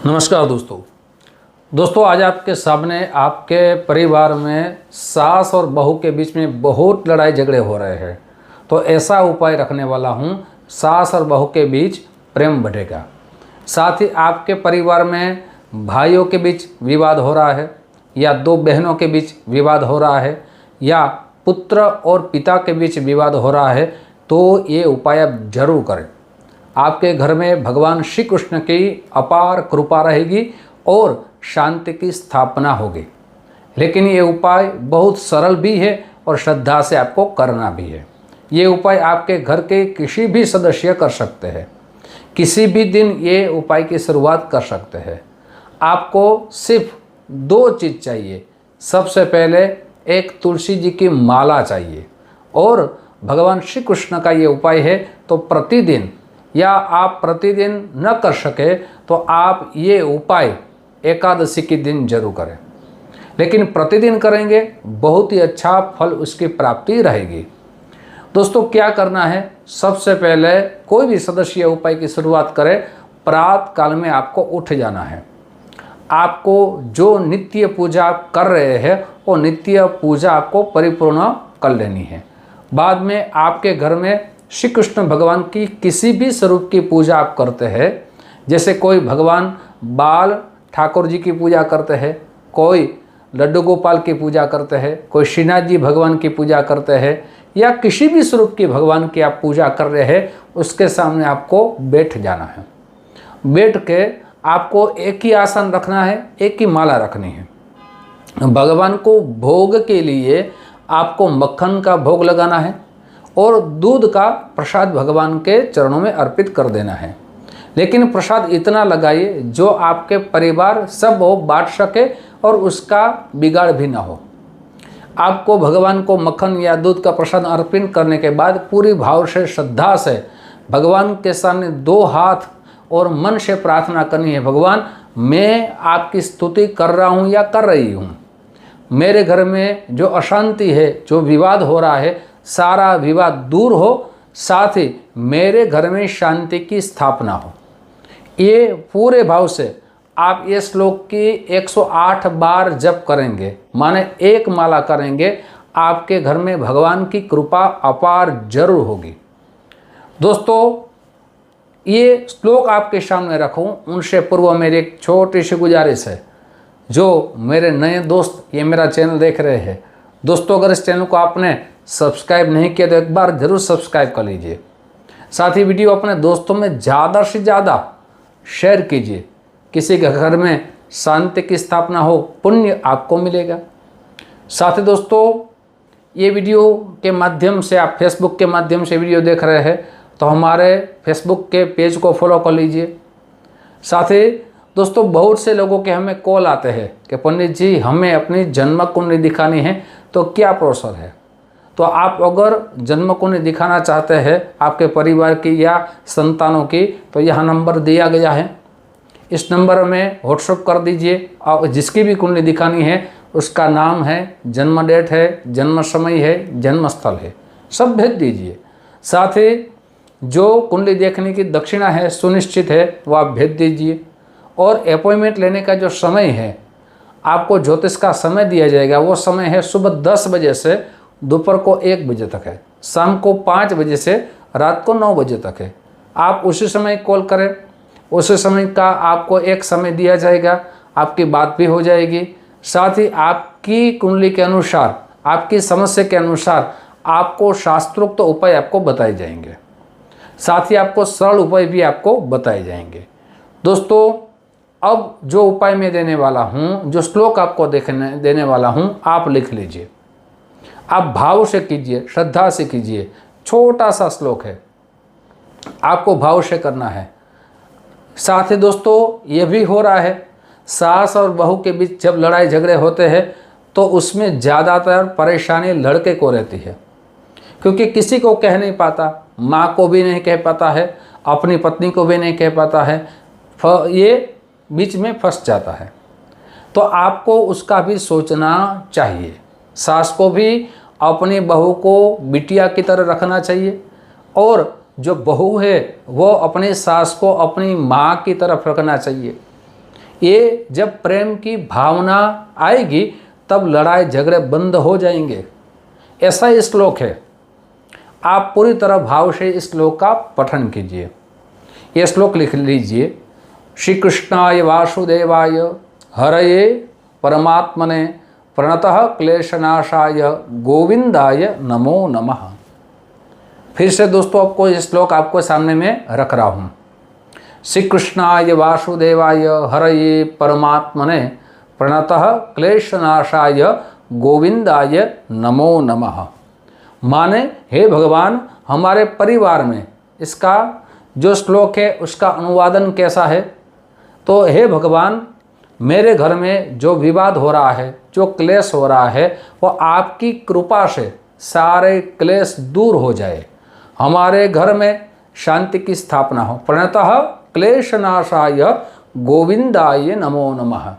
नमस्कार दोस्तों आज आपके सामने आपके परिवार में सास और बहू के बीच में बहुत लड़ाई झगड़े हो रहे हैं, तो ऐसा उपाय रखने वाला हूँ। सास और बहू के बीच प्रेम बढ़ेगा। साथ ही आपके परिवार में भाइयों के बीच विवाद हो रहा है या दो बहनों के बीच विवाद हो रहा है या पुत्र और पिता के बीच विवाद हो रहा है, तो ये उपाय आप जरूर करें। आपके घर में भगवान श्री कृष्ण की अपार कृपा रहेगी और शांति की स्थापना होगी। लेकिन ये उपाय बहुत सरल भी है और श्रद्धा से आपको करना भी है। ये उपाय आपके घर के किसी भी सदस्य कर सकते हैं। किसी भी दिन ये उपाय की शुरुआत कर सकते हैं। आपको सिर्फ दो चीज़ चाहिए। सबसे पहले एक तुलसी जी की माला चाहिए और भगवान श्री कृष्ण का ये उपाय है, तो प्रतिदिन या आप प्रतिदिन न कर सके तो आप ये उपाय एकादशी के दिन जरूर करें। लेकिन प्रतिदिन करेंगे बहुत ही अच्छा फल उसकी प्राप्ति रहेगी। दोस्तों क्या करना है, सबसे पहले कोई भी सदस्य उपाय की शुरुआत करे, प्रातः काल में आपको उठ जाना है। आपको जो नित्य पूजा आप कर रहे हैं वो नित्य पूजा आपको परिपूर्ण कर लेनी है। बाद में आपके घर में श्री कृष्ण भगवान की किसी भी स्वरूप की पूजा आप करते हैं, जैसे कोई भगवान बाल ठाकुर जी की पूजा करते हैं, कोई लड्डू गोपाल की पूजा करते हैं, कोई श्रीनाथ जी भगवान की पूजा करते हैं या किसी भी स्वरूप की भगवान की आप पूजा कर रहे हैं, उसके सामने आपको बैठ जाना है। बैठ के आपको एक ही आसन रखना है, एक ही माला रखनी है। भगवान को भोग के लिए आपको मक्खन का भोग लगाना है और दूध का प्रसाद भगवान के चरणों में अर्पित कर देना है। लेकिन प्रसाद इतना लगाइए जो आपके परिवार सब हो बांट सके और उसका बिगाड़ भी ना हो। आपको भगवान को मक्खन या दूध का प्रसाद अर्पित करने के बाद पूरी भाव से श्रद्धा से भगवान के सामने दो हाथ और मन से प्रार्थना करनी है, भगवान मैं आपकी स्तुति कर रहा हूँ या कर रही हूँ। मेरे घर में जो अशांति है, जो विवाद हो रहा है, सारा विवाद दूर हो, साथ ही मेरे घर में शांति की स्थापना हो। ये पूरे भाव से आप ये श्लोक की 108 बार जप करेंगे, माने एक माला करेंगे, आपके घर में भगवान की कृपा अपार जरूर होगी। दोस्तों ये श्लोक आपके सामने रखूं उनसे पूर्व मेरी एक छोटी सी गुजारिश है। जो मेरे नए दोस्त ये मेरा चैनल देख रहे हैं, दोस्तों अगर इस चैनल को आपने सब्सक्राइब नहीं किया तो एक बार ज़रूर सब्सक्राइब कर लीजिए। साथ ही वीडियो अपने दोस्तों में ज़्यादा से ज़्यादा शेयर कीजिए। किसी के घर में शांति की स्थापना हो, पुण्य आपको मिलेगा। साथ ही दोस्तों ये वीडियो के माध्यम से आप फेसबुक के माध्यम से वीडियो देख रहे हैं तो हमारे फेसबुक के पेज को फॉलो कर लीजिए। साथ ही दोस्तों बहुत से लोगों के हमें कॉल आते हैं कि पंडित जी हमें अपनी जन्म कुंडली दिखानी है, तो क्या प्रोसेस है। तो आप अगर जन्म कुंडली दिखाना चाहते हैं आपके परिवार की या संतानों की, तो यहाँ नंबर दिया गया है, इस नंबर में व्हाट्सएप कर दीजिए और जिसकी भी कुंडली दिखानी है उसका नाम है, जन्म डेट है, जन्म समय है, जन्म स्थल है, सब भेज दीजिए। साथ ही जो कुंडली देखने की दक्षिणा है सुनिश्चित है वो आप भेज दीजिए। और अपॉइंटमेंट लेने का जो समय है, आपको ज्योतिष का समय दिया जाएगा, वो समय है सुबह 10 बजे से दोपहर को 1 बजे तक है, शाम को 5 बजे से रात को 9 बजे तक है। आप उसी समय कॉल करें, उसी समय का आपको एक समय दिया जाएगा, आपकी बात भी हो जाएगी। साथ ही आपकी कुंडली के अनुसार, आपकी समस्या के अनुसार आपको शास्त्रोक्त उपाय आपको बताए जाएंगे। साथ ही आपको सरल उपाय भी आपको बताए जाएंगे। दोस्तों अब जो उपाय मैं देने वाला हूँ, जो श्लोक आपको देने वाला हूँ, आप लिख लीजिए। आप भाव से कीजिए, श्रद्धा से कीजिए। छोटा सा श्लोक है, आपको भाव से करना है। साथ ही दोस्तों ये भी हो रहा है, सास और बहू के बीच जब लड़ाई झगड़े होते हैं तो उसमें ज़्यादातर परेशानी लड़के को रहती है, क्योंकि किसी को कह नहीं पाता, माँ को भी नहीं कह पाता है, अपनी पत्नी को भी नहीं कह पाता है, ये बीच में फंस जाता है। तो आपको उसका भी सोचना चाहिए। सास को भी अपनी बहू को बिटिया की तरह रखना चाहिए और जो बहू है वो अपनी सास को अपनी माँ की तरफ रखना चाहिए। ये जब प्रेम की भावना आएगी तब लड़ाई झगड़े बंद हो जाएंगे। ऐसा ही श्लोक है। आप पूरी तरह भाव से इस श्लोक का पठन कीजिए। ये श्लोक लिख लीजिए। श्री कृष्णाय वासुदेवाय हरये परमात्मने प्रणतः क्लेशनाशाय गोविंदाय नमो नमः। फिर से दोस्तों आपको ये श्लोक आपको सामने में रख रहा हूँ। श्री कृष्णाय वासुदेवाय हरये परमात्मने प्रणतः क्लेशनाशाय गोविंदाय नमो नमः। माने हे भगवान, हमारे परिवार में इसका जो श्लोक है उसका अनुवादन कैसा है? तो हे भगवान, मेरे घर में जो विवाद हो रहा है, जो क्लेश हो रहा है, वो आपकी कृपा से सारे क्लेश दूर हो जाए, हमारे घर में शांति की स्थापना हो। प्रणतः क्लेशनाशाय गोविंदाय नमो नमः।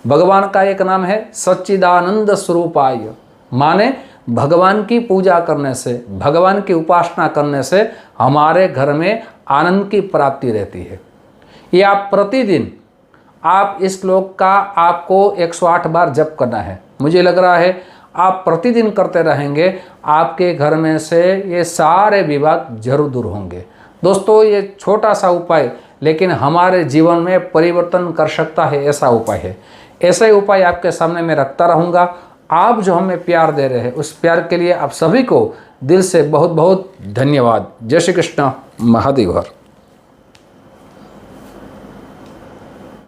भगवान का एक नाम है सच्चिदानंद स्वरूपाय। माने भगवान की पूजा करने से, भगवान की उपासना करने से हमारे घर में आनंद की प्राप्ति रहती है। ये आप प्रतिदिन आप इस श्लोक का आपको 108 बार जप करना है। मुझे लग रहा है आप प्रतिदिन करते रहेंगे, आपके घर में से ये सारे विवाद जरूर दूर होंगे। दोस्तों, ये छोटा सा उपाय लेकिन हमारे जीवन में परिवर्तन कर सकता है, ऐसा उपाय है। ऐसा ही उपाय आपके सामने मैं रखता रहूँगा। आप जो हमें प्यार दे रहे हैं उस प्यार के लिए आप सभी को दिल से बहुत बहुत धन्यवाद। जय श्री कृष्ण। महादेव हर।